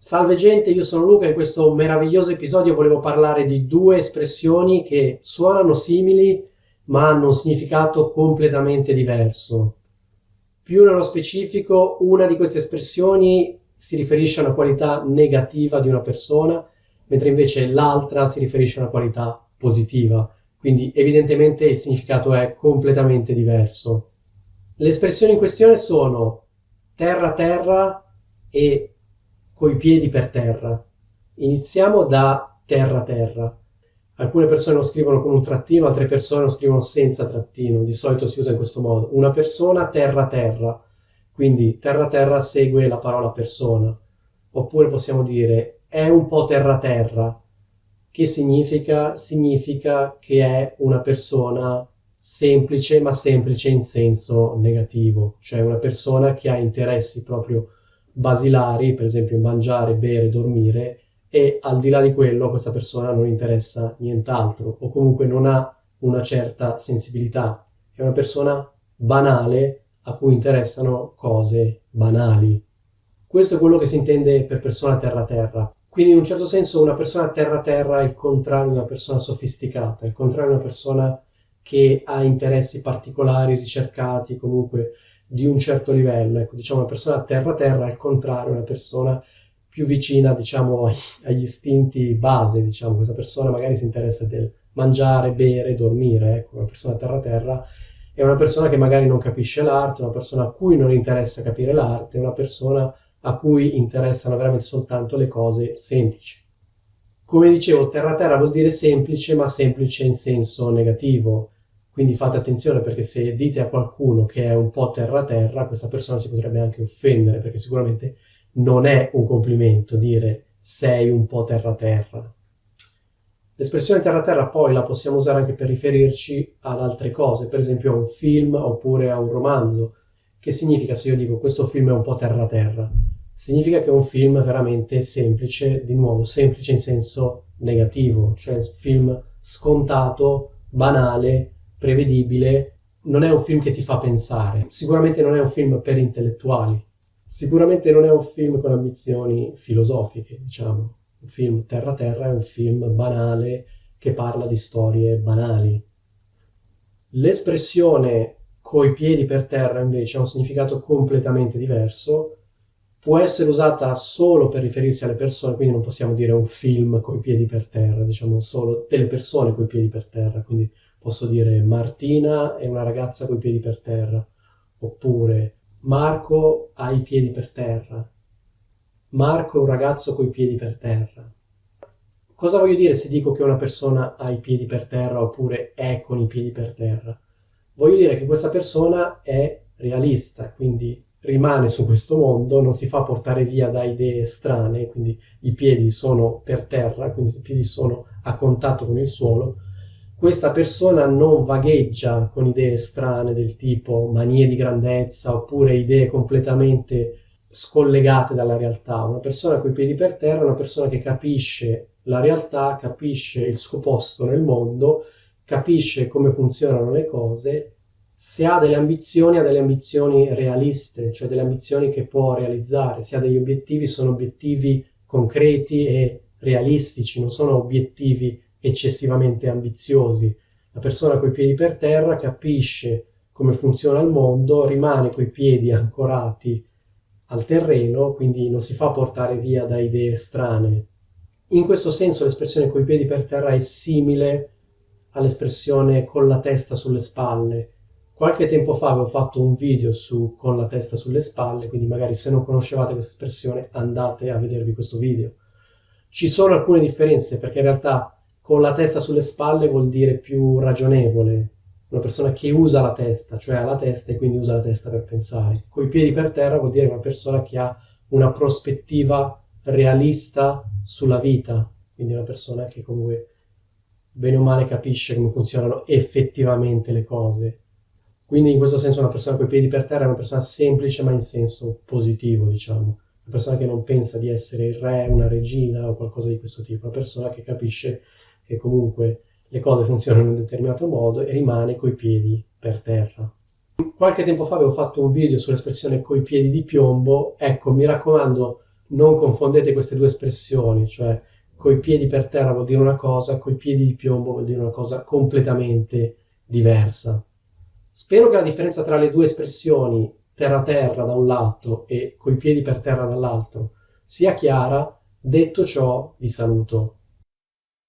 Salve gente, io sono Luca e in questo meraviglioso episodio volevo parlare di due espressioni che suonano simili ma hanno un significato completamente diverso. Più nello specifico, una di queste espressioni si riferisce a una qualità negativa di una persona, mentre invece l'altra si riferisce a una qualità positiva. Quindi evidentemente il significato è completamente diverso. Le espressioni in questione sono terra terra e coi piedi per terra. Iniziamo da terra terra. Alcune persone lo scrivono con un trattino, altre persone lo scrivono senza trattino. Di solito si usa in questo modo. Una persona terra terra. Quindi terra terra segue la parola persona. Oppure possiamo dire è un po' terra terra. Che significa? Significa che è una persona semplice, ma semplice in senso negativo. Cioè una persona che ha interessi proprio basilari, per esempio mangiare, bere, dormire, e al di là di quello a questa persona non interessa nient'altro, o comunque non ha una certa sensibilità. È una persona banale a cui interessano cose banali. Questo è quello che si intende per persona terra-terra. Quindi in un certo senso una persona terra-terra è il contrario di una persona sofisticata, è il contrario di una persona che ha interessi particolari, ricercati, comunque di un certo livello. Ecco, diciamo una persona terra-terra al contrario, una persona più vicina, diciamo, agli istinti base, diciamo. Questa persona magari si interessa del mangiare, bere, dormire, ecco, una persona terra-terra è una persona che magari non capisce l'arte, una persona a cui non interessa capire l'arte, una persona a cui interessano veramente soltanto le cose semplici. Come dicevo, terra-terra vuol dire semplice, ma semplice in senso negativo. Quindi fate attenzione, perché se dite a qualcuno che è un po' terra-terra, questa persona si potrebbe anche offendere, perché sicuramente non è un complimento dire sei un po' terra-terra. L'espressione terra-terra poi la possiamo usare anche per riferirci ad altre cose, per esempio a un film oppure a un romanzo. Che significa se io dico questo film è un po' terra-terra? Significa che è un film veramente semplice, di nuovo semplice in senso negativo, cioè un film scontato, banale, prevedibile. Non è un film che ti fa pensare, sicuramente non è un film per intellettuali, sicuramente non è un film con ambizioni filosofiche, diciamo. Un film terra-terra è un film banale che parla di storie banali. L'espressione coi piedi per terra invece ha un significato completamente diverso. Può essere usata solo per riferirsi alle persone, quindi non possiamo dire un film coi piedi per terra, diciamo solo delle persone coi piedi per terra, quindi posso dire Martina è una ragazza coi piedi per terra, oppure Marco ha i piedi per terra, Marco è un ragazzo coi piedi per terra. Cosa voglio dire se dico che una persona ha i piedi per terra oppure è con i piedi per terra? Voglio dire che questa persona è realista, quindi rimane su questo mondo, non si fa portare via da idee strane, quindi i piedi sono per terra, quindi i piedi sono a contatto con il suolo. Questa persona non vagheggia con idee strane del tipo manie di grandezza oppure idee completamente scollegate dalla realtà. Una persona coi piedi per terra è una persona che capisce la realtà, capisce il suo posto nel mondo, capisce come funzionano le cose. Se ha delle ambizioni realiste, cioè delle ambizioni che può realizzare. Se ha degli obiettivi, sono obiettivi concreti e realistici, non sono obiettivi eccessivamente ambiziosi. La persona coi piedi per terra capisce come funziona il mondo, rimane coi piedi ancorati al terreno, quindi non si fa portare via da idee strane. In questo senso l'espressione coi piedi per terra è simile all'espressione con la testa sulle spalle. Qualche tempo fa avevo fatto un video su con la testa sulle spalle, quindi magari se non conoscevate questa espressione andate a vedervi questo video. Ci sono alcune differenze, perché in realtà con la testa sulle spalle vuol dire più ragionevole, una persona che usa la testa, cioè ha la testa e quindi usa la testa per pensare. Coi piedi per terra vuol dire una persona che ha una prospettiva realista sulla vita, quindi una persona che comunque bene o male capisce come funzionano effettivamente le cose. Quindi in questo senso una persona coi piedi per terra è una persona semplice ma in senso positivo, diciamo. Una persona che non pensa di essere il re, una regina o qualcosa di questo tipo. Una persona che capisce che comunque le cose funzionano in un determinato modo e rimane coi piedi per terra. Qualche tempo fa avevo fatto un video sull'espressione coi piedi di piombo. Ecco, mi raccomando, non confondete queste due espressioni, cioè coi piedi per terra vuol dire una cosa, coi piedi di piombo vuol dire una cosa completamente diversa. Spero che la differenza tra le due espressioni terra-terra da un lato e coi piedi per terra dall'altro sia chiara. Detto ciò, vi saluto.